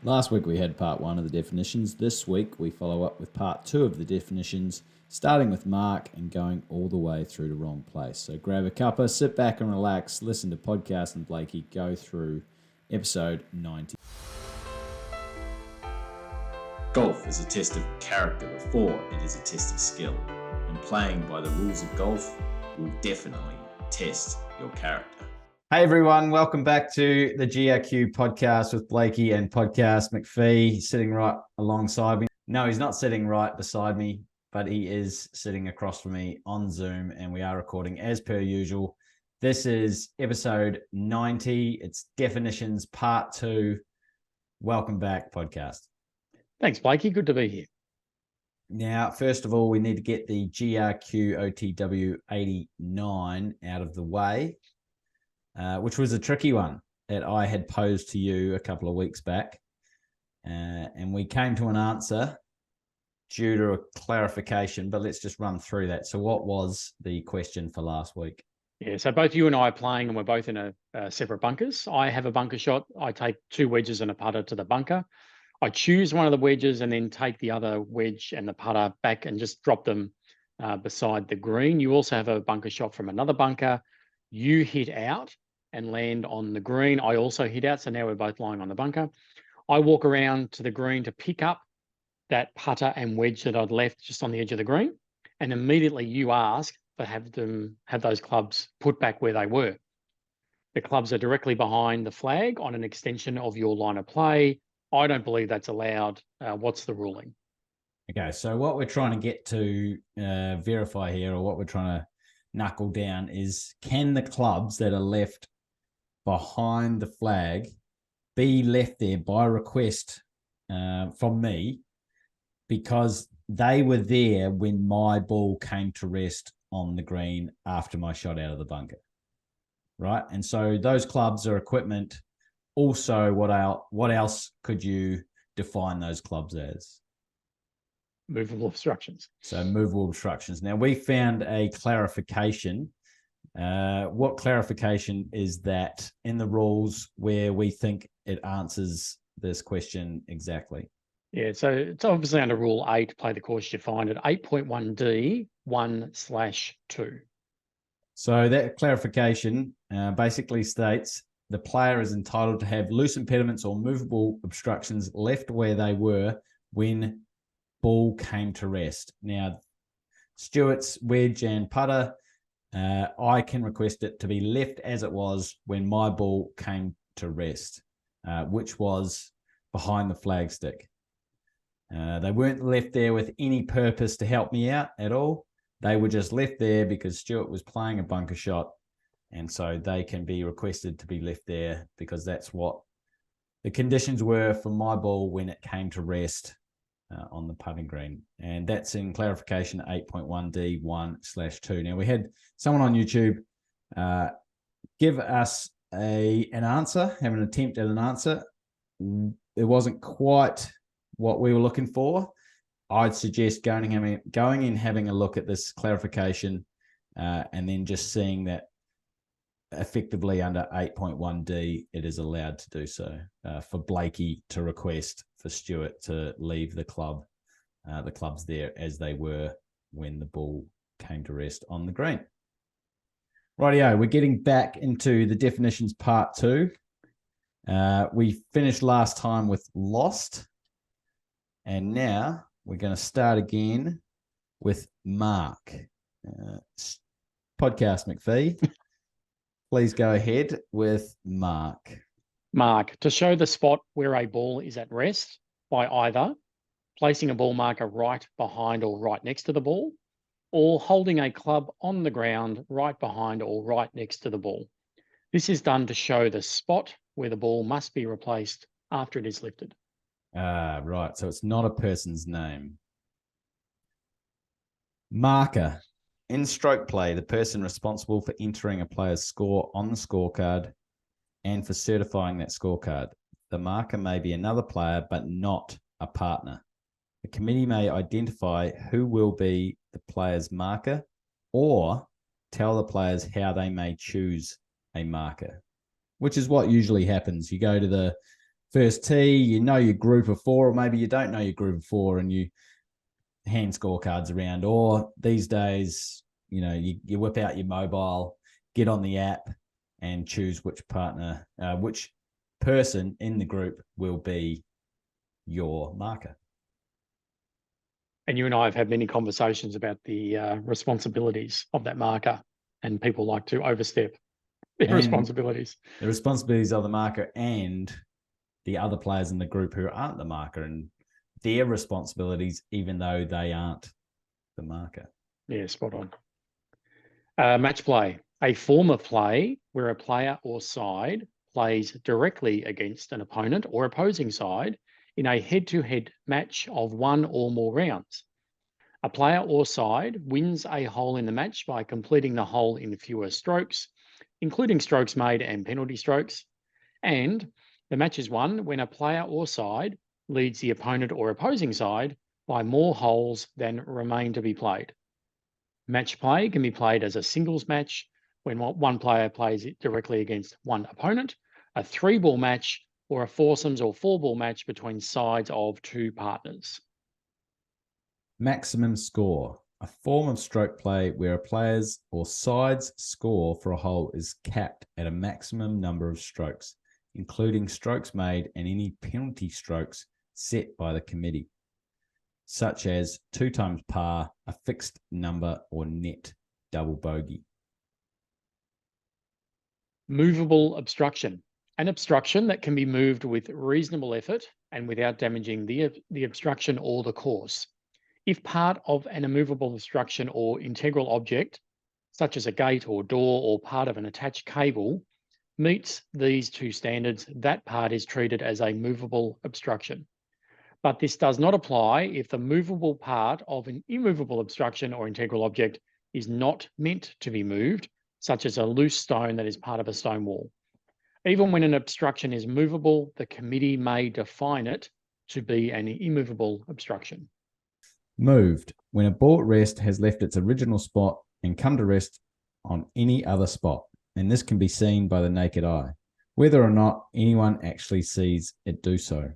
Last week we had part 1 of the definitions. This week we follow up with part 2 of the definitions, starting with Mark and going all the way through to wrong place. So grab a cuppa, sit back and relax, listen to Podcast and Blakey go through episode 90. Golf is a test of character before it is a test of skill. And playing by the rules of golf will definitely test your character. Hey everyone, welcome back to the GRQ podcast with Blakey and Podcast McPhee sitting right alongside me. No, he's not sitting right beside me, but he is sitting across from me on Zoom and we are recording as per usual. This is episode 90. It's definitions part 2. Welcome back, Podcast. Thanks, Blakey. Good to be here. Now, first of all, we need to get the GRQOTW 89 out of the way. Which was a tricky one that I had posed to you a couple of weeks back. And we came to an answer due to a clarification, but let's just run through that. So what was the question for last week? Yeah, so both you and I are playing and we're both in a separate bunkers. I have a bunker shot. I take 2 wedges and a putter to the bunker. I choose one of the wedges and then take the other wedge and the putter back and just drop them beside the green. You also have a bunker shot from another bunker. You hit out and land on the green. I also hit out, so now we're both lying on the bunker. I walk around to the green to pick up that putter and wedge that I'd left just on the edge of the green, and immediately you ask to have those clubs put back where they were. The clubs are directly behind the flag on an extension of your line of play. I don't believe that's allowed. What's the ruling? Okay, so what we're trying to get to verify here, or what we're trying to knuckle down, is can the clubs that are left behind the flag be left there by request from me because they were there when my ball came to rest on the green after my shot out of the bunker, right? And so those clubs are equipment. Also, what else could you define those clubs as? Movable obstructions. So movable obstructions. Now, we found a clarification. What clarification is that in the rules where we think it answers this question exactly? Yeah, so it's obviously under Rule 8, play the course you find at 8.1D 1/2. So that clarification basically states the player is entitled to have loose impediments or movable obstructions left where they were when ball came to rest. Now, Stuart's wedge and putter, I can request it to be left as it was when my ball came to rest, which was behind the flagstick. They weren't left there with any purpose to help me out at all. They were just left there because Stuart was playing a bunker shot, and so they can be requested to be left there because that's what the conditions were for my ball when it came to rest on the putting green. And that's in clarification 8.1D 1/2. Now, we had someone on YouTube give us an answer, have an attempt at an answer. It wasn't quite what we were looking for. I'd suggest going and having a look at this clarification and then just seeing that effectively under 8.1D, it is allowed to do so for Blakey to request for Stuart to leave the clubs there as they were when the ball came to rest on the green. Rightio, we're getting back into the definitions part 2. We finished last time with lost, and now we're going to start again with Mark. Podcast McPhee. Please go ahead with Mark. Mark, to show the spot where a ball is at rest by either placing a ball marker right behind or right next to the ball, or holding a club on the ground right behind or right next to the ball. This is done to show the spot where the ball must be replaced after it is lifted. Right. So it's not a person's name. Marker. In stroke play, the person responsible for entering a player's score on the scorecard and for certifying that scorecard. The marker may be another player, but not a partner. The committee may identify who will be the player's marker or tell the players how they may choose a marker, which is what usually happens. You go to the first tee, you know your group of four, or maybe you don't know your group of four and you hand scorecards around. Or these days, you whip out your mobile, get on the app and choose which person in the group will be your marker. And you and I have had many conversations about the responsibilities of that marker, and people like to overstep their responsibilities. The responsibilities of the marker and the other players in the group who aren't the marker, and their responsibilities, even though they aren't the marker. Yeah, spot on. Match play, a form of play where a player or side plays directly against an opponent or opposing side in a head-to-head match of one or more rounds. A player or side wins a hole in the match by completing the hole in fewer strokes, including strokes made and penalty strokes. And the match is won when a player or side leads the opponent or opposing side by more holes than remain to be played. Match play can be played as a singles match when one player plays it directly against one opponent, a 3-ball match, or a foursomes or 4-ball match between sides of 2 partners. Maximum score, a form of stroke play where a player's or side's score for a hole is capped at a maximum number of strokes, including strokes made and any penalty strokes set by the committee, such as 2 times par, a fixed number, or net double bogey. Movable obstruction, an obstruction that can be moved with reasonable effort and without damaging the obstruction or the course. If part of an immovable obstruction or integral object, such as a gate or door or part of an attached cable, meets these 2 standards, that part is treated as a movable obstruction. But this does not apply if the movable part of an immovable obstruction or integral object is not meant to be moved, such as a loose stone that is part of a stone wall. Even when an obstruction is movable, the committee may define it to be an immovable obstruction. Moved, when a ball at rest has left its original spot and come to rest on any other spot, and this can be seen by the naked eye, whether or not anyone actually sees it do so.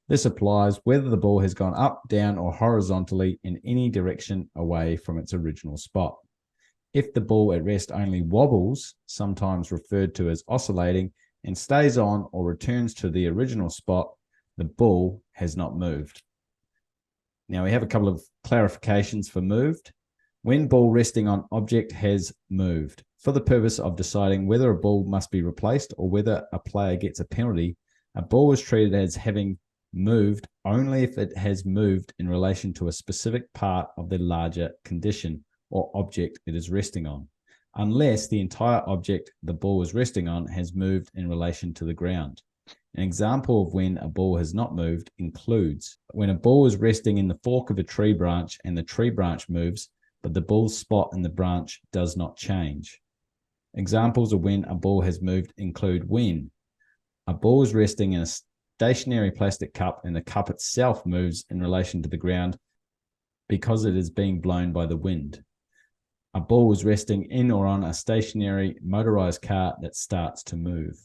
This applies whether the ball has gone up, down, or horizontally in any direction away from its original spot. If the ball at rest only wobbles, sometimes referred to as oscillating, and stays on or returns to the original spot, the ball has not moved. Now we have a couple of clarifications for moved. When ball resting on object has moved, for the purpose of deciding whether a ball must be replaced or whether a player gets a penalty, a ball is treated as having moved only if it has moved in relation to a specific part of the larger condition or object it is resting on, unless the entire object the ball is resting on has moved in relation to the ground. An example of when a ball has not moved includes when a ball is resting in the fork of a tree branch and the tree branch moves, but the ball's spot in the branch does not change. Examples of when a ball has moved include when a ball is resting in a stationary plastic cup and the cup itself moves in relation to the ground because it is being blown by the wind. A ball is resting in or on a stationary motorized car that starts to move.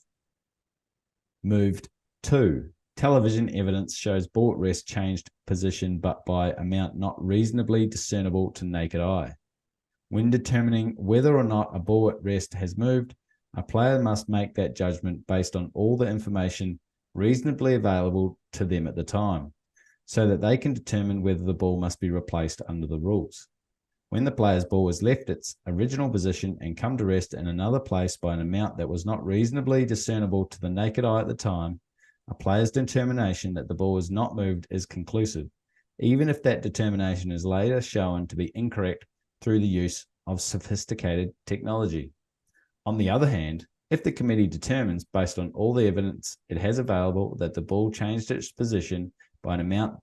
Moved 2. Television evidence shows ball at rest changed position but by amount not reasonably discernible to naked eye. When determining whether or not a ball at rest has moved, a player must make that judgment based on all the information reasonably available to them at the time, so that they can determine whether the ball must be replaced under the rules. When the player's ball has left its original position and come to rest in another place by an amount that was not reasonably discernible to the naked eye at the time, a player's determination that the ball is not moved is conclusive, even if that determination is later shown to be incorrect through the use of sophisticated technology. On the other hand, if the committee determines, based on all the evidence it has available, that the ball changed its position by an amount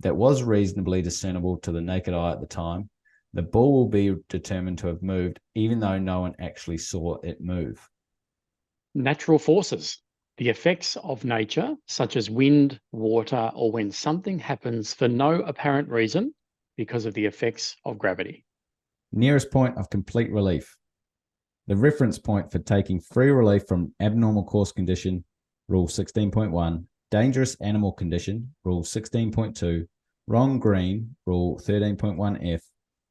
that was reasonably discernible to the naked eye at the time, the ball will be determined to have moved, even though no one actually saw it move. Natural forces, the effects of nature, such as wind, water, or when something happens for no apparent reason because of the effects of gravity. Nearest point of complete relief. The reference point for taking free relief from abnormal course condition, Rule 16.1, dangerous animal condition, Rule 16.2, wrong green, Rule 13.1F,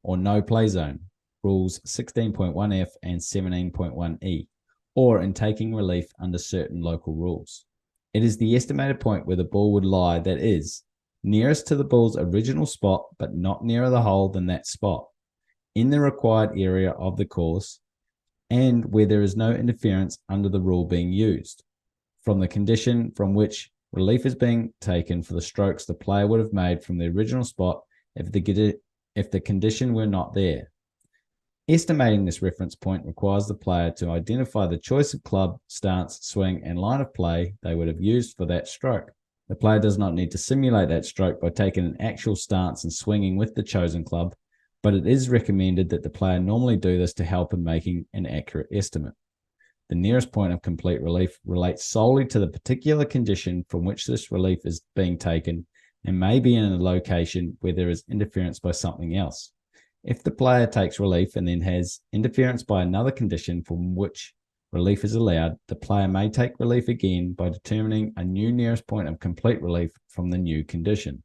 or no play zone, Rules 16.1F and 17.1E, or in taking relief under certain local rules. It is the estimated point where the ball would lie that is nearest to the ball's original spot, but not nearer the hole than that spot, in the required area of the course, and where there is no interference under the rule being used, from the condition from which relief is being taken for the strokes the player would have made from the original spot if the condition were not there. Estimating this reference point requires the player to identify the choice of club, stance, swing, and line of play they would have used for that stroke. The player does not need to simulate that stroke by taking an actual stance and swinging with the chosen club, but it is recommended that the player normally do this to help in making an accurate estimate. The nearest point of complete relief relates solely to the particular condition from which this relief is being taken and may be in a location where there is interference by something else. If the player takes relief and then has interference by another condition from which relief is allowed, the player may take relief again by determining a new nearest point of complete relief from the new condition.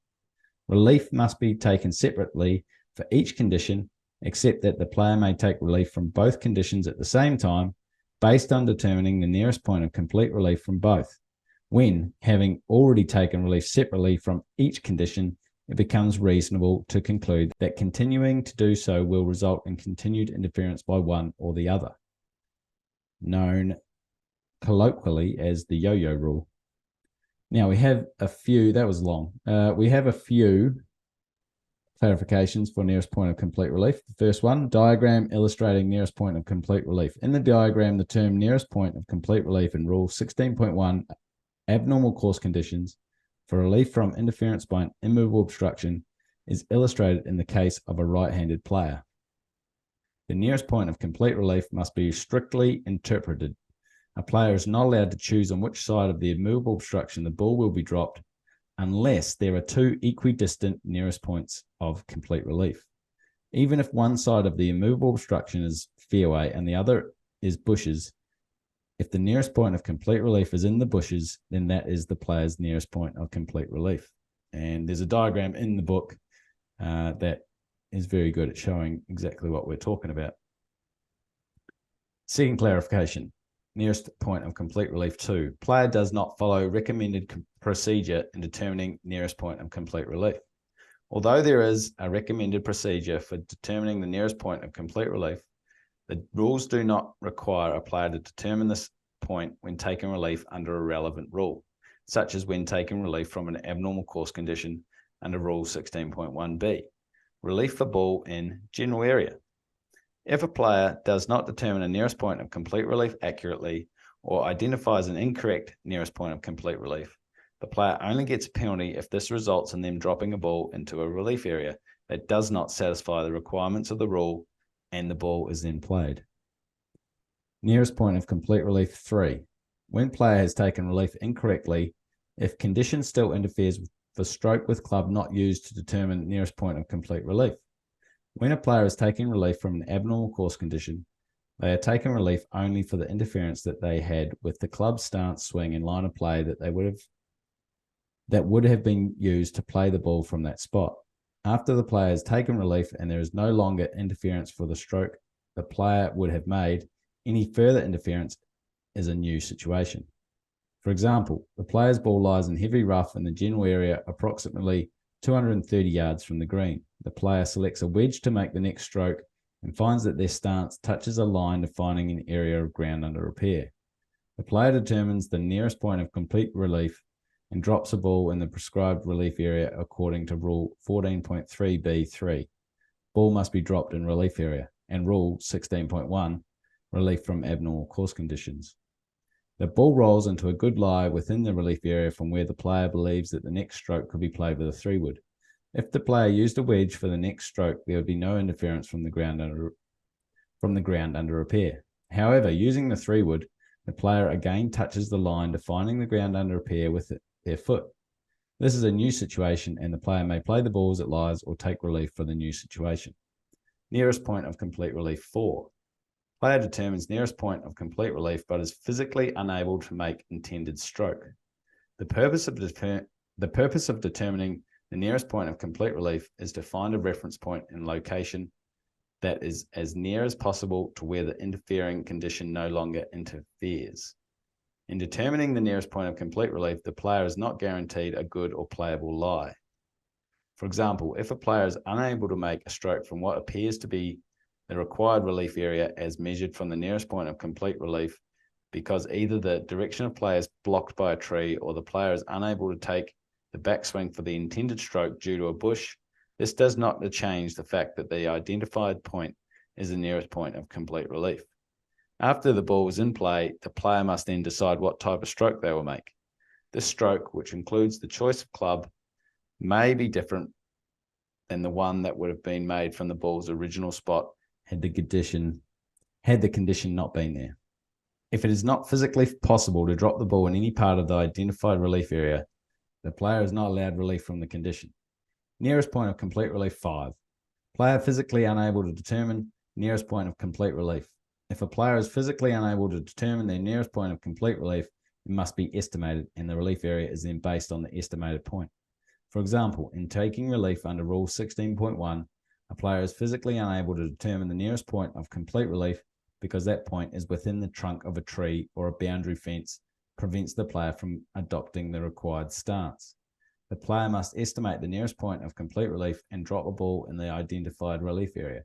Relief must be taken separately for each condition, except that the player may take relief from both conditions at the same time, based on determining the nearest point of complete relief from both. When, having already taken relief separately from each condition, it becomes reasonable to conclude that continuing to do so will result in continued interference by one or the other, known colloquially as the yo-yo rule. Now we have a few, that was long, we have a few clarifications for nearest point of complete relief. The first one, diagram illustrating nearest point of complete relief. In the diagram, the term nearest point of complete relief in Rule 16.1, abnormal course conditions, for relief from interference by an immovable obstruction, is illustrated in the case of a right-handed player. The nearest point of complete relief must be strictly interpreted. A player is not allowed to choose on which side of the immovable obstruction the ball will be dropped unless there are two equidistant nearest points of complete relief. Even if one side of the immovable obstruction is fairway and the other is bushes, if the nearest point of complete relief is in the bushes, then that is the player's nearest point of complete relief. And there's a diagram in the book that is very good at showing exactly what we're talking about. Second clarification, nearest point of complete relief 2. Player does not follow recommended procedure in determining nearest point of complete relief. Although there is a recommended procedure for determining the nearest point of complete relief, the rules do not require a player to determine this point when taking relief under a relevant rule, such as when taking relief from an abnormal course condition under Rule 16.1b, relief for ball in general area. If a player does not determine a nearest point of complete relief accurately or identifies an incorrect nearest point of complete relief, the player only gets a penalty if this results in them dropping a ball into a relief area that does not satisfy the requirements of the rule and the ball is then played. Nearest point of complete relief 3. When player has taken relief incorrectly, if condition still interferes with the stroke with club not used to determine nearest point of complete relief. When a player is taking relief from an abnormal course condition, they are taking relief only for the interference that they had with the club stance, swing, and line of play that would have been used to play the ball from that spot. After the player has taken relief and there is no longer interference for the stroke the player would have made, any further interference is a new situation. For example, the player's ball lies in heavy rough in the general area approximately 230 yards from the green. The player selects a wedge to make the next stroke and finds that their stance touches a line defining an area of ground under repair. The player determines the nearest point of complete relief and drops a ball in the prescribed relief area according to Rule 14.3b3. Ball must be dropped in relief area, and Rule 16.1, relief from abnormal course conditions. The ball rolls into a good lie within the relief area from where the player believes that the next stroke could be played with a 3-wood. If the player used a wedge for the next stroke, there would be no interference from the ground under repair. However, using the 3-wood, the player again touches the line defining the ground under repair with their foot. This is a new situation, and the player may play the ball as it lies or take relief for the new situation. Nearest point of complete relief 4. Player determines nearest point of complete relief but is physically unable to make intended stroke. The purpose of determining the nearest point of complete relief is to find a reference point in location that is as near as possible to where the interfering condition no longer interferes. In determining the nearest point of complete relief, the player is not guaranteed a good or playable lie. For example, if a player is unable to make a stroke from what appears to be the required relief area as measured from the nearest point of complete relief, because either the direction of play is blocked by a tree or the player is unable to take the backswing for the intended stroke due to a bush, this does not change the fact that the identified point is the nearest point of complete relief. After the ball is in play, the player must then decide what type of stroke they will make. This stroke, which includes the choice of club, may be different than the one that would have been made from the ball's original spot had the condition not been there. If it is not physically possible to drop the ball in any part of the identified relief area, the player is not allowed relief from the condition. Nearest point of complete relief 5. Player physically unable to determine nearest point of complete relief. If a player is physically unable to determine their nearest point of complete relief, it must be estimated, and the relief area is then based on the estimated point. For example, in taking relief under Rule 16.1, a player is physically unable to determine the nearest point of complete relief because that point is within the trunk of a tree or a boundary fence prevents the player from adopting the required stance. The player must estimate the nearest point of complete relief and drop a ball in the identified relief area.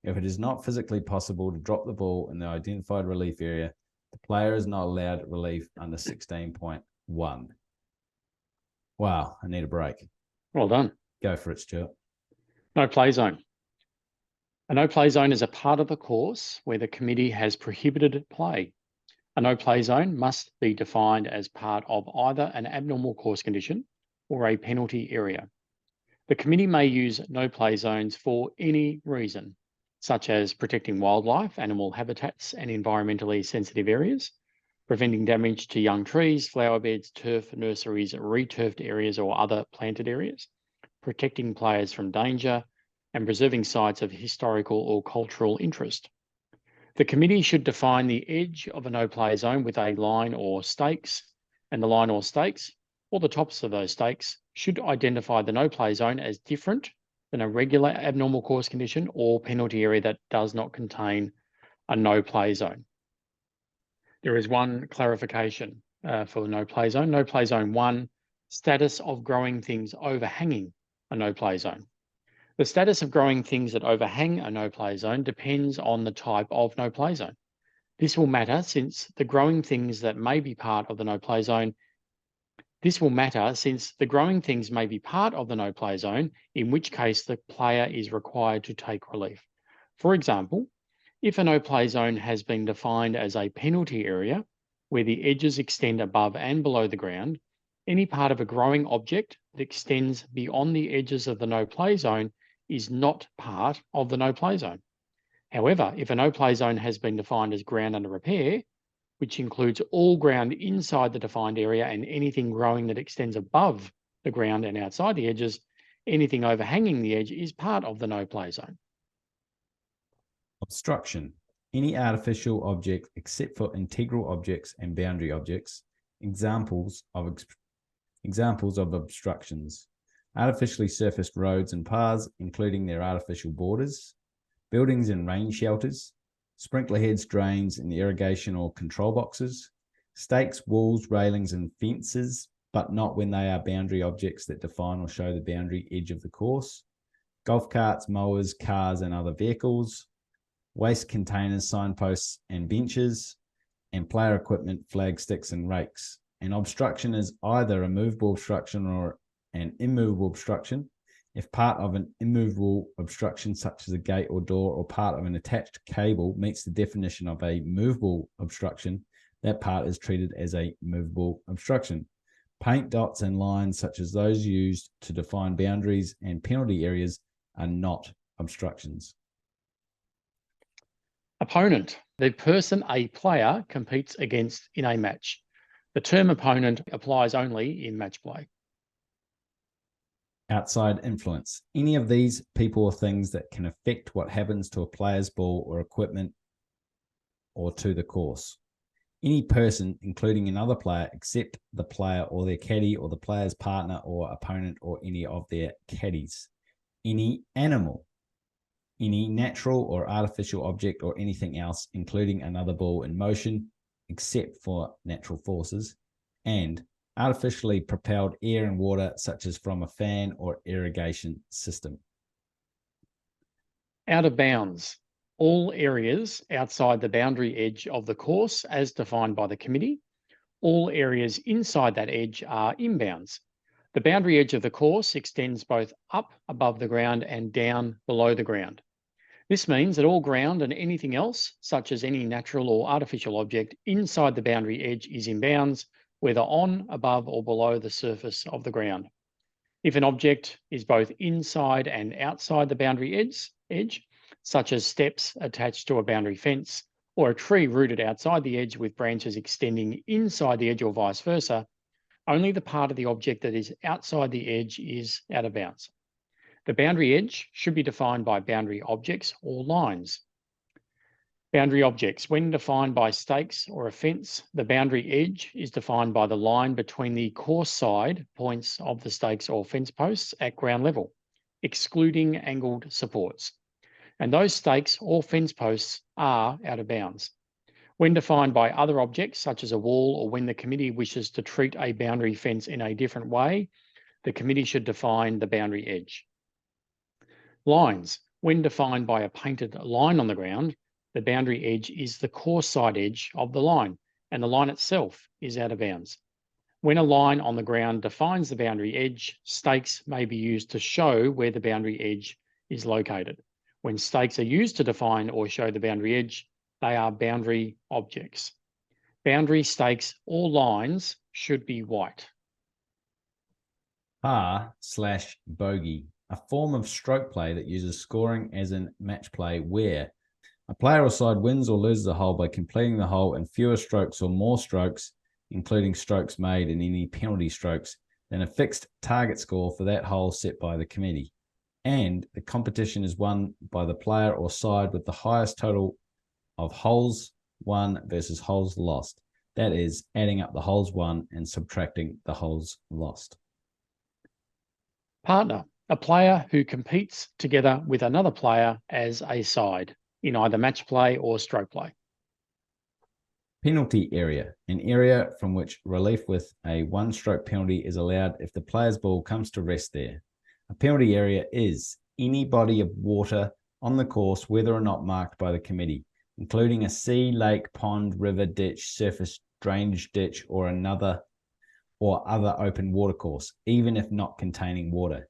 If it is not physically possible to drop the ball in the identified relief area, the player is not allowed relief under 16.1. Wow, I need a break. Well done. Go for it, Stuart. No play zone. A no play zone is a part of the course where the committee has prohibited play. A no play zone must be defined as part of either an abnormal course condition or a penalty area. The committee may use no play zones for any reason, such as protecting wildlife, animal habitats, and environmentally sensitive areas, preventing damage to young trees, flower beds, turf, nurseries, returfed areas, or other planted areas, protecting players from danger, and preserving sites of historical or cultural interest. The committee should define the edge of a no-play zone with a line or stakes, and the line or stakes, or the tops of those stakes, should identify the no-play zone as different than a regular abnormal course condition or penalty area that does not contain a no-play zone. There is one clarification for no-play zone. No-play zone 1, status of growing things overhanging a no-play zone. The status of growing things that overhang a no-play zone depends on the type of no-play zone. This will matter since the growing things that may be part of the no-play zone. This will matter since the growing things may be part of the no-play zone, in which case the player is required to take relief. For example, if a no-play zone has been defined as a penalty area where the edges extend above and below the ground, any part of a growing object that extends beyond the edges of the no-play zone is not part of the no-play zone. However, if a no-play zone has been defined as ground under repair, which includes all ground inside the defined area and anything growing that extends above the ground and outside the edges, anything overhanging the edge is part of the no-play zone. Obstruction. Any artificial object except for integral objects and boundary objects. Examples of obstructions. Artificially surfaced roads and paths, including their artificial borders. Buildings and rain shelters. Sprinkler heads, drains, and irrigation or control boxes. Stakes, walls, railings, and fences, but not when they are boundary objects that define or show the boundary edge of the course. Golf carts, mowers, cars, and other vehicles. Waste containers, signposts, and benches. And player equipment, flag sticks, and rakes. An obstruction is either a movable obstruction or an immovable obstruction. If part of an immovable obstruction, such as a gate or door, or part of an attached cable meets the definition of a movable obstruction, that part is treated as a movable obstruction. Paint dots and lines, such as those used to define boundaries and penalty areas, are not obstructions. Opponent, the person a player competes against in a match. The term opponent applies only in match play. Outside influence. Any of these people or things that can affect what happens to a player's ball or equipment or to the course. Any person, including another player, except the player or their caddy or the player's partner or opponent or any of their caddies. Any animal, any natural or artificial object or anything else, including another ball in motion, except for natural forces, and artificially propelled air and water, such as from a fan or irrigation system. Out of bounds. All areas outside the boundary edge of the course as defined by the committee. All areas inside that edge are inbounds. The boundary edge of the course extends both up above the ground and down below the ground. This means that all ground and anything else, such as any natural or artificial object inside the boundary edge, is in bounds, whether on, above, or below the surface of the ground. If an object is both inside and outside the boundary edge, such as steps attached to a boundary fence, or a tree rooted outside the edge with branches extending inside the edge or vice versa, only the part of the object that is outside the edge is out of bounds. The boundary edge should be defined by boundary objects or lines. Boundary objects, when defined by stakes or a fence, the boundary edge is defined by the line between the course side points of the stakes or fence posts at ground level, excluding angled supports. And those stakes or fence posts are out of bounds. When defined by other objects, such as a wall, or when the committee wishes to treat a boundary fence in a different way, the committee should define the boundary edge. Lines. When defined by a painted line on the ground, the boundary edge is the course side edge of the line, and the line itself is out of bounds. When a line on the ground defines the boundary edge, stakes may be used to show where the boundary edge is located. When stakes are used to define or show the boundary edge, they are boundary objects. Boundary stakes or lines should be white. Par/bogey, a form of stroke play that uses scoring as in match play where a player or side wins or loses a hole by completing the hole in fewer strokes or more strokes, including strokes made and any penalty strokes, than a fixed target score for that hole set by the committee. And the competition is won by the player or side with the highest total of holes won versus holes lost. That is, adding up the holes won and subtracting the holes lost. Partner, a player who competes together with another player as a side in either match play or stroke play. Penalty area, an area from which relief with a one-stroke penalty is allowed if the player's ball comes to rest there. A penalty area is any body of water on the course, whether or not marked by the committee, including a sea, lake, pond, river, ditch, surface drainage ditch, or other open water course, even if not containing water,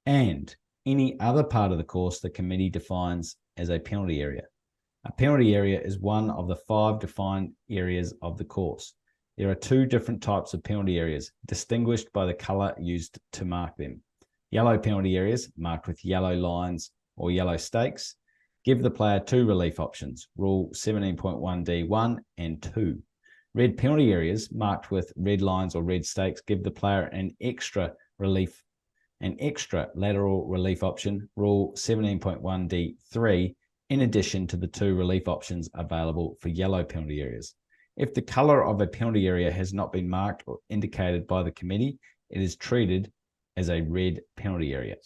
and any other part of the course the committee defines as a penalty area. A penalty area is one of the 5 defined areas of the course. There are 2 different types of penalty areas, distinguished by the colour used to mark them. Yellow penalty areas, marked with yellow lines or yellow stakes, give the player 2 relief options, Rule 17.1D1 and 2. Red penalty areas, marked with red lines or red stakes, give the player an extra lateral relief option, Rule 17.1D3, in addition to the 2 relief options available for yellow penalty areas. If the colour of a penalty area has not been marked or indicated by the committee, it is treated as a red penalty area.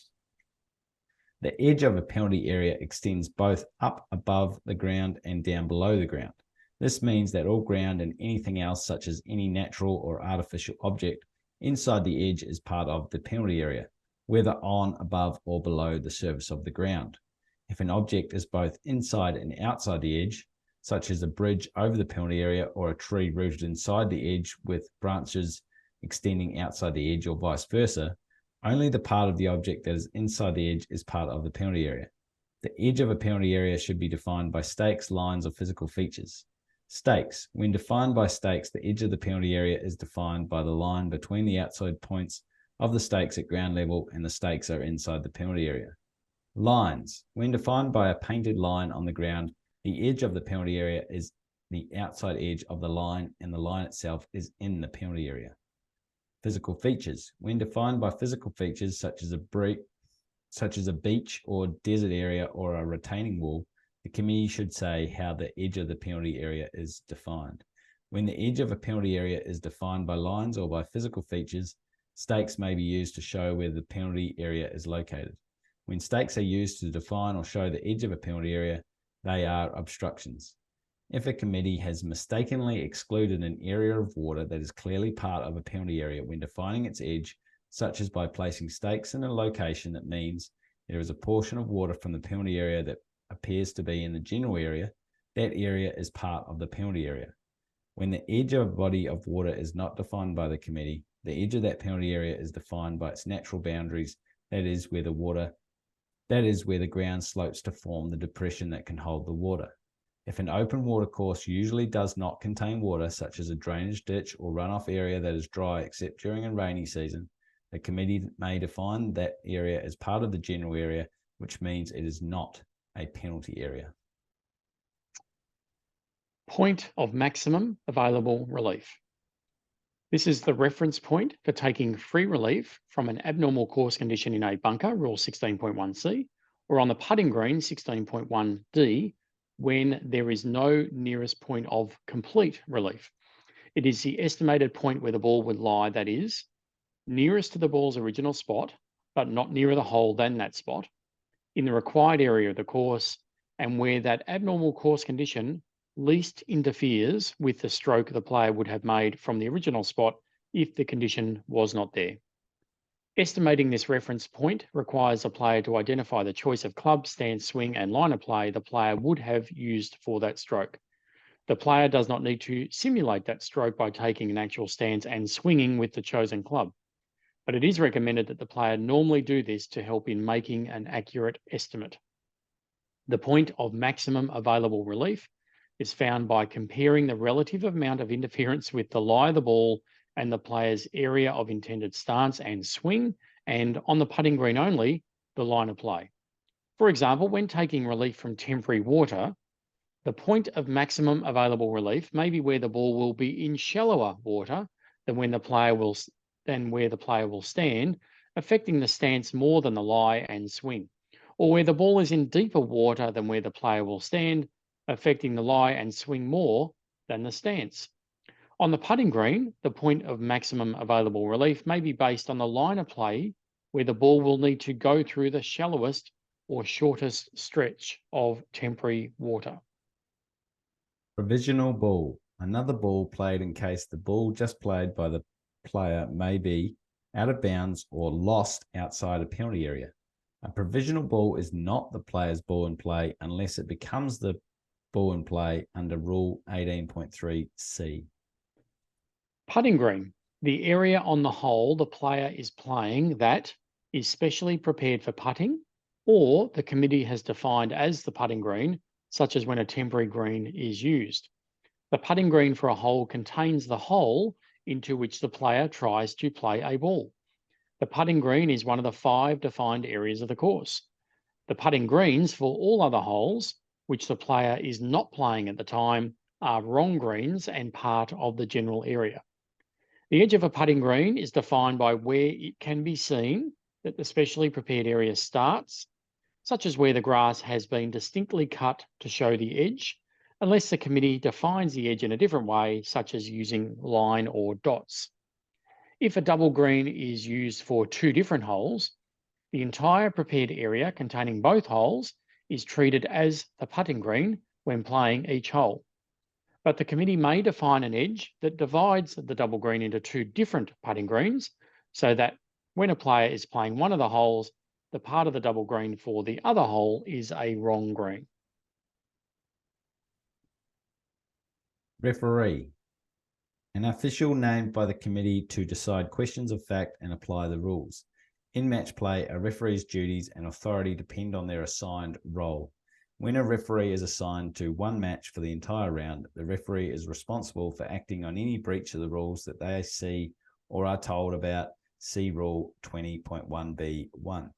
The edge of a penalty area extends both up above the ground and down below the ground. This means that all ground and anything else, such as any natural or artificial object inside the edge, is part of the penalty area, whether on, above, or below the surface of the ground. If an object is both inside and outside the edge, such as a bridge over the penalty area or a tree rooted inside the edge with branches extending outside the edge or vice versa, only the part of the object that is inside the edge is part of the penalty area. The edge of a penalty area should be defined by stakes, lines, or physical features. Stakes. When defined by stakes, the edge of the penalty area is defined by the line between the outside points of the stakes at ground level and the stakes are inside the penalty area. Lines. When defined by a painted line on the ground, the edge of the penalty area is the outside edge of the line and the line itself is in the penalty area. Physical features. When defined by physical features such as a beach or desert area or a retaining wall, the committee should say how the edge of the penalty area is defined. When the edge of a penalty area is defined by lines or by physical features, stakes may be used to show where the penalty area is located. When stakes are used to define or show the edge of a penalty area, they are obstructions. If a committee has mistakenly excluded an area of water that is clearly part of a penalty area when defining its edge, such as by placing stakes in a location that means there is a portion of water from the penalty area that appears to be in the general area, that area is part of the penalty area. When the edge of a body of water is not defined by the committee, the edge of that penalty area is defined by its natural boundaries, that is where the ground slopes to form the depression that can hold the water. If an open water course usually does not contain water, such as a drainage ditch or runoff area that is dry except during a rainy season, the committee may define that area as part of the general area, which means it is not a penalty area. Point of maximum available relief. This is the reference point for taking free relief from an abnormal course condition in a bunker, Rule 16.1c, or on the putting green, 16.1d, when there is no nearest point of complete relief. It is the estimated point where the ball would lie, that is, nearest to the ball's original spot, but not nearer the hole than that spot, in the required area of the course, and where that abnormal course condition least interferes with the stroke the player would have made from the original spot if the condition was not there. Estimating this reference point requires the player to identify the choice of club, stance, swing, and line of play the player would have used for that stroke. The player does not need to simulate that stroke by taking an actual stance and swinging with the chosen club, but it is recommended that the player normally do this to help in making an accurate estimate. The point of maximum available relief is found by comparing the relative amount of interference with the lie of the ball and the player's area of intended stance and swing, and on the putting green only, the line of play. For example, when taking relief from temporary water, the point of maximum available relief may be where the ball will be in shallower water than where the player will stand, affecting the stance more than the lie and swing, or where the ball is in deeper water than where the player will stand, affecting the lie and swing more than the stance. On the putting green, the point of maximum available relief may be based on the line of play where the ball will need to go through the shallowest or shortest stretch of temporary water. Provisional ball. Another ball played in case the ball just played by the player may be out of bounds or lost outside a penalty area. A provisional ball is not the player's ball in play unless it becomes the ball in play under Rule 18.3c. Putting green. The area on the hole the player is playing that is specially prepared for putting, or the committee has defined as the putting green, such as when a temporary green is used. The putting green for a hole contains the hole into which the player tries to play a ball. The putting green is one of the 5 defined areas of the course. The putting greens for all other holes, which the player is not playing at the time, are wrong greens and part of the general area. The edge of a putting green is defined by where it can be seen that the specially prepared area starts, such as where the grass has been distinctly cut to show the edge, unless the committee defines the edge in a different way, such as using line or dots. If a double green is used for 2 different holes, the entire prepared area containing both holes is treated as the putting green when playing each hole. But the committee may define an edge that divides the double green into 2 different putting greens, so that when a player is playing one of the holes, the part of the double green for the other hole is a wrong green. Referee. An official named by the committee to decide questions of fact and apply the rules. In match play, a referee's duties and authority depend on their assigned role. When a referee is assigned to one match for the entire round, the referee is responsible for acting on any breach of the rules that they see or are told about. See Rule 20.1b1.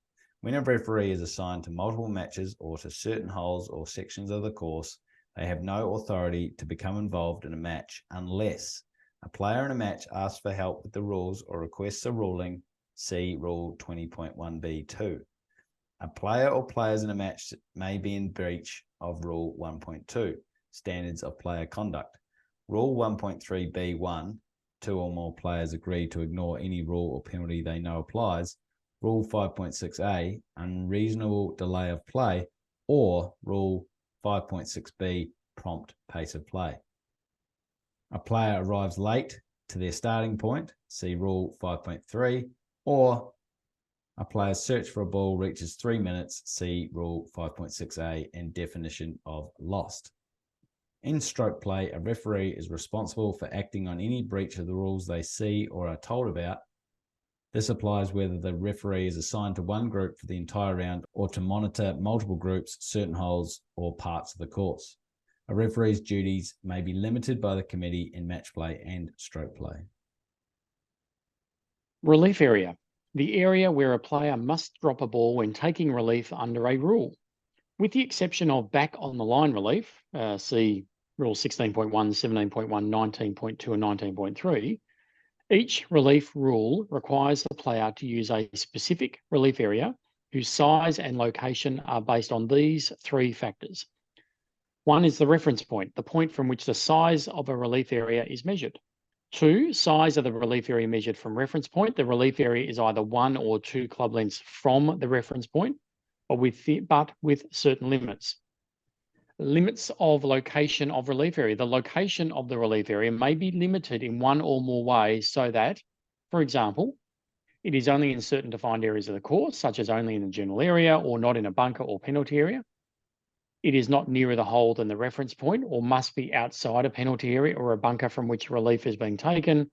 When a referee is assigned to multiple matches or to certain holes or sections of the course, they have no authority to become involved in a match unless a player in a match asks for help with the rules or requests a ruling. See Rule 20.1b2. A player or players in a match may be in breach of Rule 1.2, Standards of Player Conduct, Rule 1.3b1, 2 or more players agree to ignore any rule or penalty they know applies. Rule 5.6a, unreasonable delay of play, or Rule 5.6b, prompt pace of play. A player arrives late to their starting point, see Rule 5.3, or a player's search for a ball reaches 3 minutes, see Rule 5.6a and definition of lost. In stroke play, a referee is responsible for acting on any breach of the rules they see or are told about. This applies whether the referee is assigned to one group for the entire round or to monitor multiple groups, certain holes, or parts of the course. A referee's duties may be limited by the committee in match play and stroke play. Relief area. The area where a player must drop a ball when taking relief under a rule. With the exception of back on the line relief, see Rule 16.1, 17.1, 19.2 and 19.3, each relief rule requires the player to use a specific relief area whose size and location are based on these 3 factors. One is the reference point, the point from which the size of a relief area is measured. 2, size of the relief area measured from reference point. The relief area is either 1 or 2 club lengths from the reference point, but with certain limits. Limits of location of relief area. The location of the relief area may be limited in one or more ways so that, for example, it is only in certain defined areas of the course, such as only in the general area or not in a bunker or penalty area. It is not nearer the hole than the reference point or must be outside a penalty area or a bunker from which relief is being taken,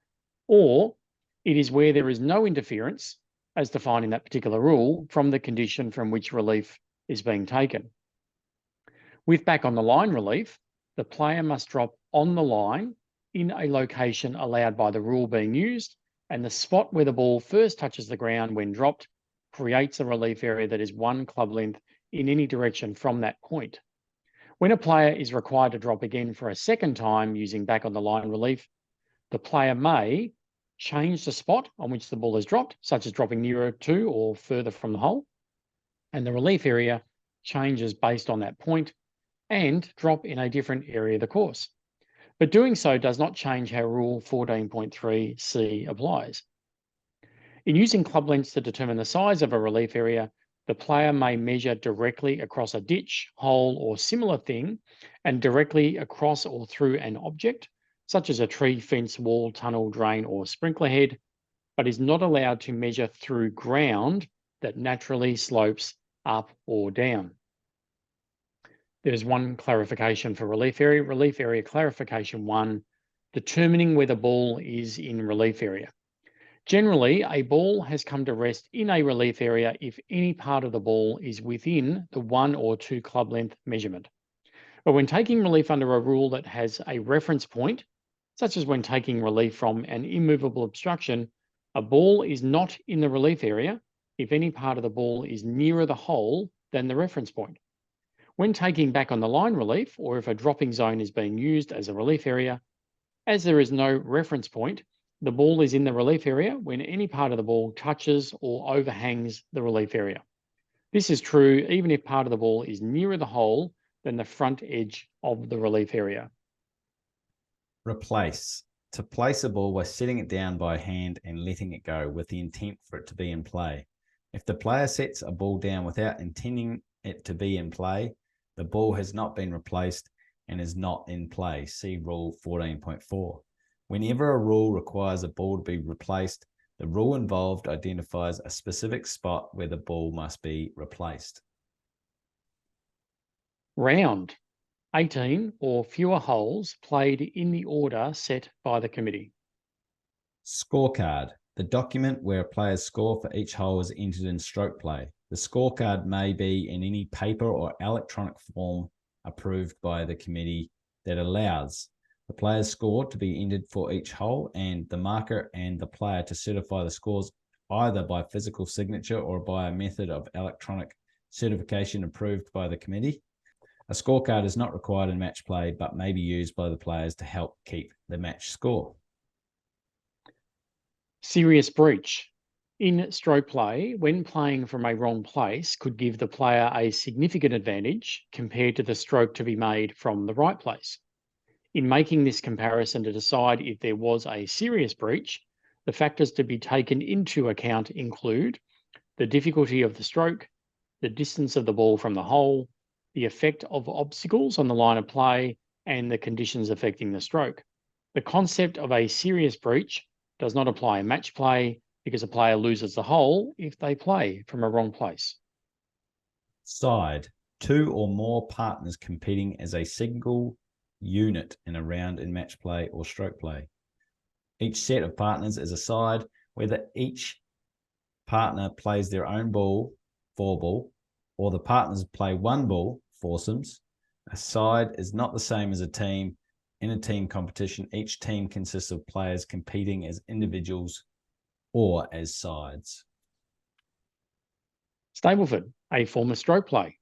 or it is where there is no interference, as defined in that particular rule, from the condition from which relief is being taken. With back on the line relief, the player must drop on the line in a location allowed by the rule being used, and the spot where the ball first touches the ground when dropped creates a relief area that is 1 club length in any direction from that point. When a player is required to drop again for a second time using back on the line relief, the player may change the spot on which the ball is dropped, such as dropping nearer to or further from the hole, and the relief area changes based on that point, and drop in a different area of the course. But doing so does not change how Rule 14.3c applies. In using club lengths to determine the size of a relief area, the player may measure directly across a ditch, hole, or similar thing, and directly across or through an object, such as a tree, fence, wall, tunnel, drain, or sprinkler head, but is not allowed to measure through ground that naturally slopes up or down. There's one clarification for relief area. Relief area clarification 1, determining where the ball is in relief area. Generally, a ball has come to rest in a relief area if any part of the ball is within the 1 or 2 club length measurement. But when taking relief under a rule that has a reference point, such as when taking relief from an immovable obstruction, a ball is not in the relief area if any part of the ball is nearer the hole than the reference point. When taking back on the line relief, or if a dropping zone is being used as a relief area, as there is no reference point, the ball is in the relief area when any part of the ball touches or overhangs the relief area. This is true even if part of the ball is nearer the hole than the front edge of the relief area. Replace. To place a ball by setting it down by hand and letting it go with the intent for it to be in play. If the player sets a ball down without intending it to be in play, the ball has not been replaced and is not in play. See Rule 14.4. Whenever a rule requires a ball to be replaced, the rule involved identifies a specific spot where the ball must be replaced. Round. 18 or fewer holes played in the order set by the committee. Scorecard. The document where a player's score for each hole is entered in stroke play. The scorecard may be in any paper or electronic form approved by the committee that allows the player's score to be entered for each hole and the marker and the player to certify the scores either by physical signature or by a method of electronic certification approved by the committee. A scorecard is not required in match play but may be used by the players to help keep the match score. Serious breach. In stroke play, when playing from a wrong place could give the player a significant advantage compared to the stroke to be made from the right place. In making this comparison to decide if there was a serious breach, the factors to be taken into account include the difficulty of the stroke, the distance of the ball from the hole, the effect of obstacles on the line of play, and the conditions affecting the stroke. The concept of a serious breach does not apply in match play because a player loses the hole if they play from a wrong place. Side, 2 or more partners competing as a single unit in a round in match play or stroke play. Each set of partners is a side, whether each partner plays their own ball, 4-ball, or the partners play one ball, foursomes. A side is not the same as a team. In a team competition, each team consists of players competing as individuals or as sides. Stableford, a form of stroke play,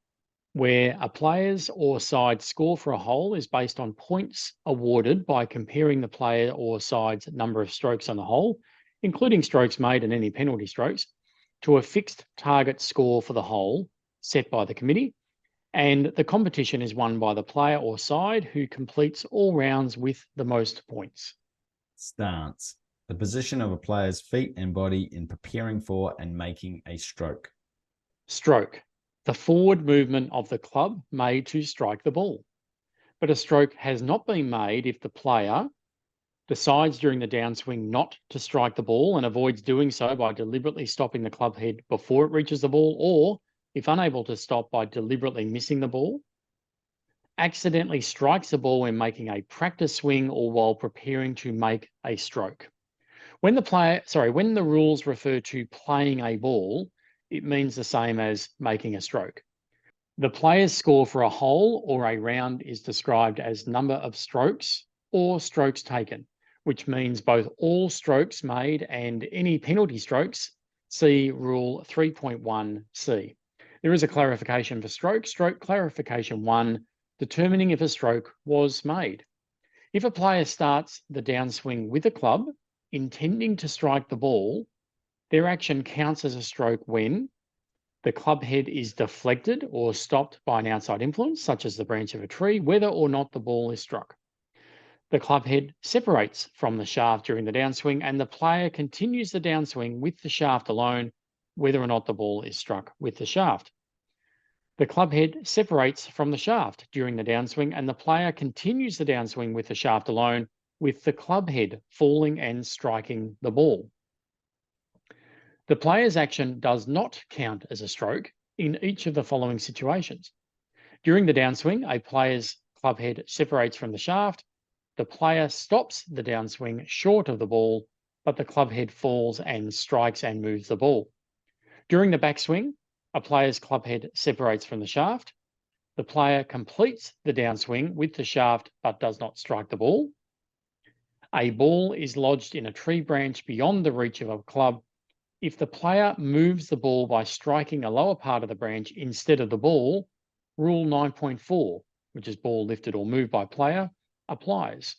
where a player's or side's score for a hole is based on points awarded by comparing the player or side's number of strokes on the hole, including strokes made and any penalty strokes, to a fixed target score for the hole set by the committee, and the competition is won by the player or side who completes all rounds with the most points. Stance, the position of a player's feet and body in preparing for and making a stroke. Stroke, the forward movement of the club made to strike the ball. But a stroke has not been made if the player decides during the downswing not to strike the ball and avoids doing so by deliberately stopping the club head before it reaches the ball, or if unable to stop by deliberately missing the ball, accidentally strikes the ball when making a practice swing or while preparing to make a stroke. When the rules refer to playing a ball, it means the same as making a stroke. The player's score for a hole or a round is described as number of strokes or strokes taken, which means both all strokes made and any penalty strokes. See Rule 3.1c. There is a clarification for stroke. Stroke clarification 1, determining if a stroke was made. If a player starts the downswing with a club, intending to strike the ball, their action counts as a stroke when the club head is deflected or stopped by an outside influence, such as the branch of a tree, whether or not the ball is struck. The club head separates from the shaft during the downswing, and the player continues the downswing with the shaft alone, whether or not the ball is struck with the shaft. The club head separates from the shaft during the downswing, and the player continues the downswing with the shaft alone, with the club head falling and striking the ball. The player's action does not count as a stroke in each of the following situations. During the downswing, a player's club head separates from the shaft. The player stops the downswing short of the ball, but the club head falls and strikes and moves the ball. During the backswing, a player's club head separates from the shaft. The player completes the downswing with the shaft but does not strike the ball. A ball is lodged in a tree branch beyond the reach of a club. If the player moves the ball by striking a lower part of the branch instead of the ball, Rule 9.4, which is ball lifted or moved by player, applies.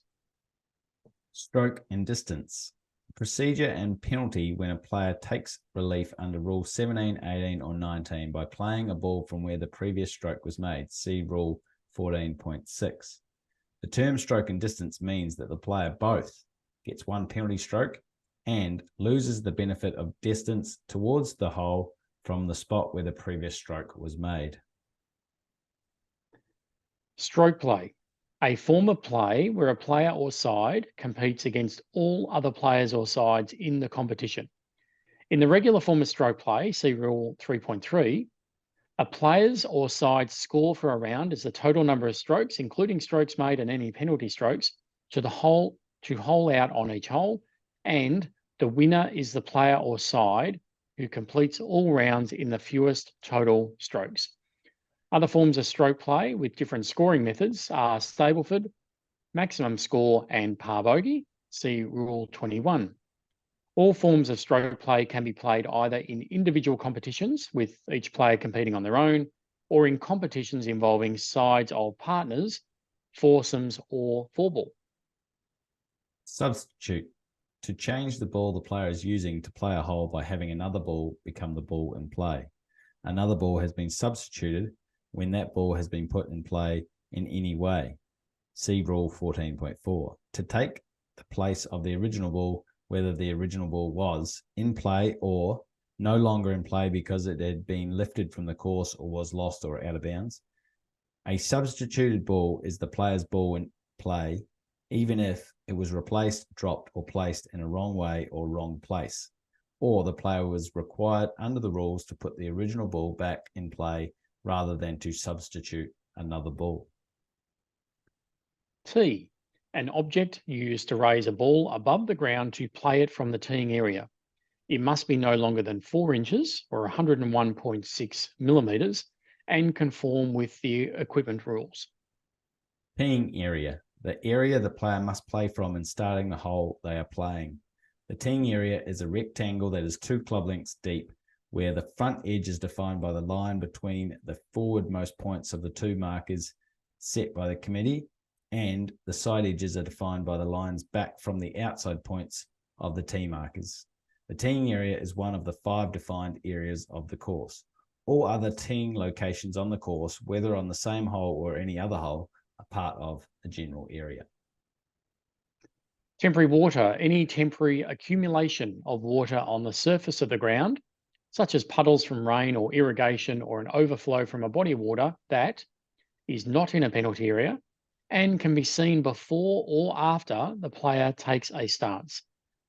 Stroke and distance. Procedure and penalty when a player takes relief under Rule 17, 18, or 19 by playing a ball from where the previous stroke was made. See Rule 14.6. The term stroke and distance means that the player both gets one penalty stroke and loses the benefit of distance towards the hole from the spot where the previous stroke was made. Stroke play, a form of play where a player or side competes against all other players or sides in the competition. In the regular form of stroke play, see Rule 3.3, a player's or side's score for a round is the total number of strokes, including strokes made and any penalty strokes, to hole out on each hole, and the winner is the player or side who completes all rounds in the fewest total strokes. Other forms of stroke play with different scoring methods are Stableford, maximum score, and par bogey. See Rule 21. All forms of stroke play can be played either in individual competitions with each player competing on their own, or in competitions involving sides of partners, foursomes, or 4-ball. Substitute. To change the ball the player is using to play a hole by having another ball become the ball in play. Another ball has been substituted when that ball has been put in play in any way. See Rule 14.4. To take the place of the original ball, whether the original ball was in play or no longer in play because it had been lifted from the course or was lost or out of bounds. A substituted ball is the player's ball in play, even if it was replaced, dropped, or placed in a wrong way or wrong place, or the player was required under the rules to put the original ball back in play rather than to substitute another ball. T, an object used to raise a ball above the ground to play it from the teeing area. It must be no longer than 4 inches or 101.6 millimeters and conform with the equipment rules. Teeing area, the area the player must play from in starting the hole they are playing. The teeing area is a rectangle that is 2 club lengths deep, where the front edge is defined by the line between the forwardmost points of the 2 markers set by the committee, and the side edges are defined by the lines back from the outside points of the tee markers. The teeing area is one of the 5 defined areas of the course. All other teeing locations on the course, whether on the same hole or any other hole, are part of the general area. Temporary water, any temporary accumulation of water on the surface of the ground, such as puddles from rain or irrigation or an overflow from a body of water that is not in a penalty area and can be seen before or after the player takes a stance,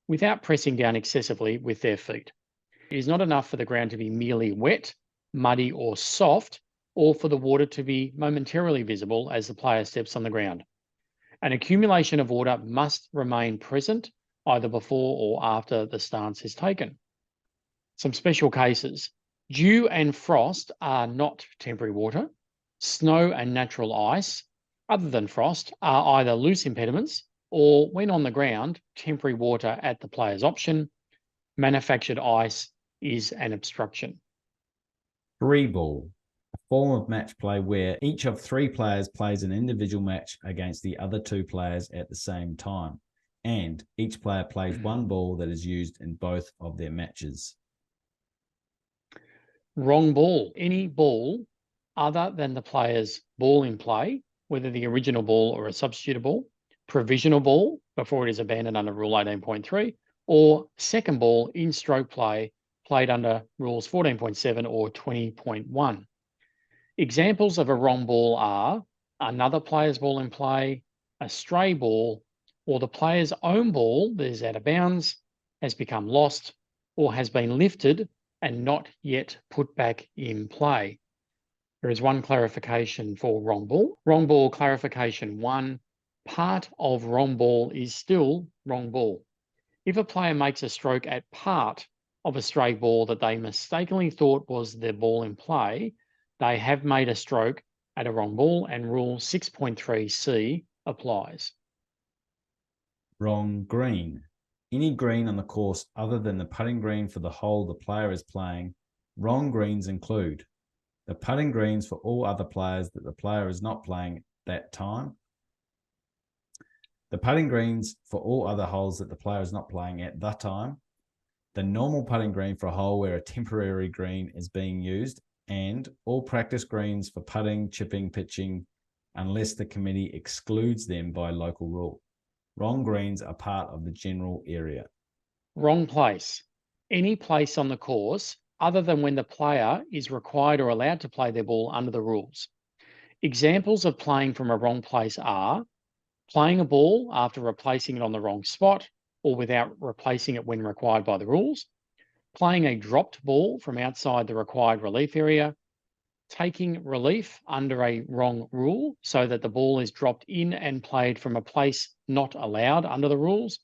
without pressing down excessively with their feet. It is not enough for the ground to be merely wet, muddy or soft, or for the water to be momentarily visible as the player steps on the ground. An accumulation of water must remain present either before or after the stance is taken. Some special cases. Dew and frost are not temporary water. Snow and natural ice, other than frost, are either loose impediments or, when on the ground, temporary water at the player's option. Manufactured ice is an obstruction. 3-ball, a form of match play where each of 3 players plays an individual match against the other 2 players at the same time, and each player plays 1 ball that is used in both of their matches. Wrong ball, any ball other than the player's ball in play, whether the original ball or a substitute ball, provisional ball before it is abandoned under Rule 18.3, or second ball in stroke play played under Rules 14.7 or 20.1. Examples of a wrong ball are another player's ball in play, a stray ball, or the player's own ball that is out of bounds, has become lost, or has been lifted and not yet put back in play. There is one clarification for wrong ball. Wrong ball clarification 1, part of wrong ball is still wrong ball. If a player makes a stroke at part of a stray ball that they mistakenly thought was their ball in play, they have made a stroke at a wrong ball, and Rule 6.3c applies. Wrong green. Any green on the course other than the putting green for the hole the player is playing. Wrong greens include the putting greens for all other players that the player is not playing at that time, the putting greens for all other holes that the player is not playing at that time, the normal putting green for a hole where a temporary green is being used, and all practice greens for putting, chipping, pitching, unless the committee excludes them by local rule. Wrong greens are part of the general area. Wrong place. Any place on the course other than when the player is required or allowed to play their ball under the rules. Examples of playing from a wrong place are playing a ball after replacing it on the wrong spot or without replacing it when required by the rules, playing a dropped ball from outside the required relief area, taking relief under a wrong rule so that the ball is dropped in and played from a place not allowed under the rules,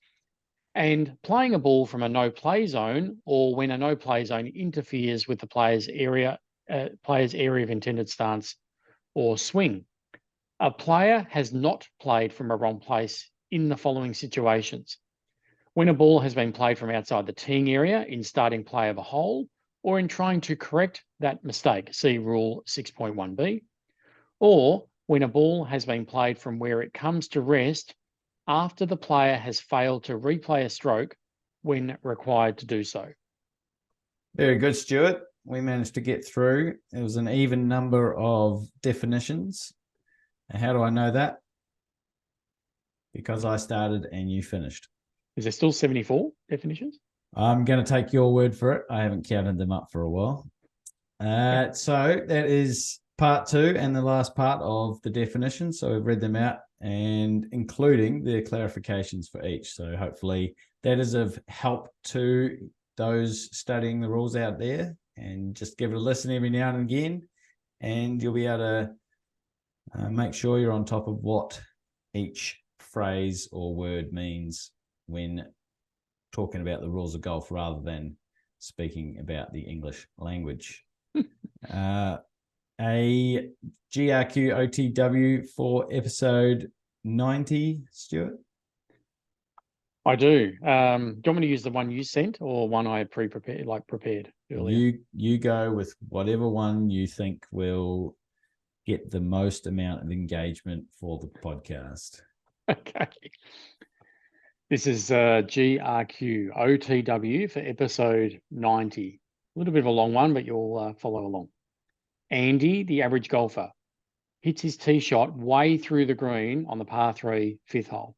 and playing a ball from a no-play zone or when a no-play zone interferes with the player's area of intended stance or swing. A player has not played from a wrong place in the following situations: when a ball has been played from outside the teeing area in starting play of a hole, or in trying to correct that mistake, see Rule 6.1b, or when a ball has been played from where it comes to rest after the player has failed to replay a stroke when required to do so. Very good, Stuart. We managed to get through. It was an even number of definitions. And how do I know that? because I started and you finished. Is there still 74 definitions? I'm going to take your word for it. I haven't counted them up for a while. So that is part 2 and the last part of the definition. So we've read them out and including the clarifications for each. So hopefully that is of help to those studying the rules out there, and just give it a listen every now and again, and you'll be able to make sure you're on top of what each phrase or word means when talking about the rules of golf rather than speaking about the English language. A GRQOTW for episode 90, Stuart? I do. Do you want me to use the one you sent or one I had prepared earlier? You go with whatever one you think will get the most amount of engagement for the podcast. Okay. This is GRQOTW for episode 90. A little bit of a long one, but you'll follow along. Andy, the average golfer, hits his tee shot way through the green on the par 3 fifth hole.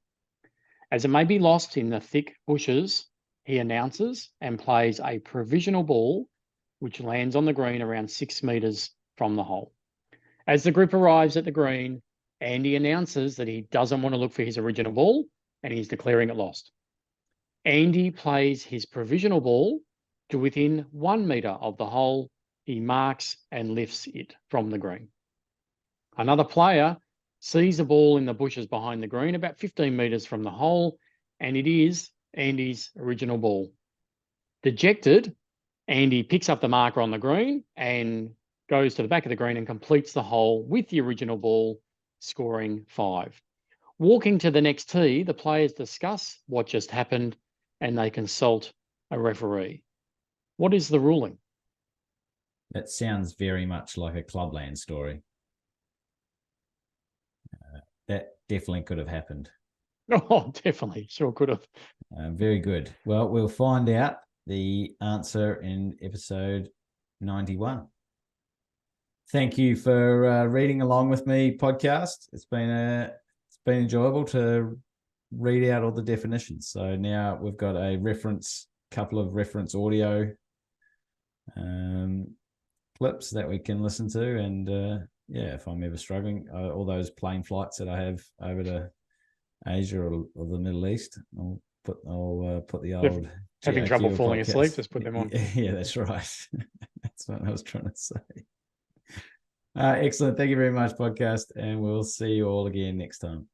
As it may be lost in the thick bushes, he announces and plays a provisional ball which lands on the green around 6 metres from the hole. As the group arrives at the green, Andy announces that he doesn't want to look for his original ball and he's declaring it lost. Andy plays his provisional ball to within 1 metre of the hole. He marks and lifts it from the green. Another player sees the ball in the bushes behind the green about 15 metres from the hole, and it is Andy's original ball. Dejected, Andy picks up the marker on the green and goes to the back of the green and completes the hole with the original ball, scoring 5. Walking to the next tee, the players discuss what just happened and they consult a referee. What is the ruling? That sounds very much like a Clubland story. That definitely could have happened. Oh, definitely. Sure could have. Very good. Well, we'll find out the answer in episode 91. Thank you for reading along with me, podcast. It's been enjoyable to read out all the definitions. So now we've got a couple of reference audio clips that we can listen to, and if I'm ever struggling, all those plane flights that I have over to Asia or the Middle East, I'll put the old having GRQ trouble falling podcast. asleep, just put them on. Yeah, that's right. That's what I was trying to say. Excellent. Thank you very much, podcast, and we'll see you all again next time.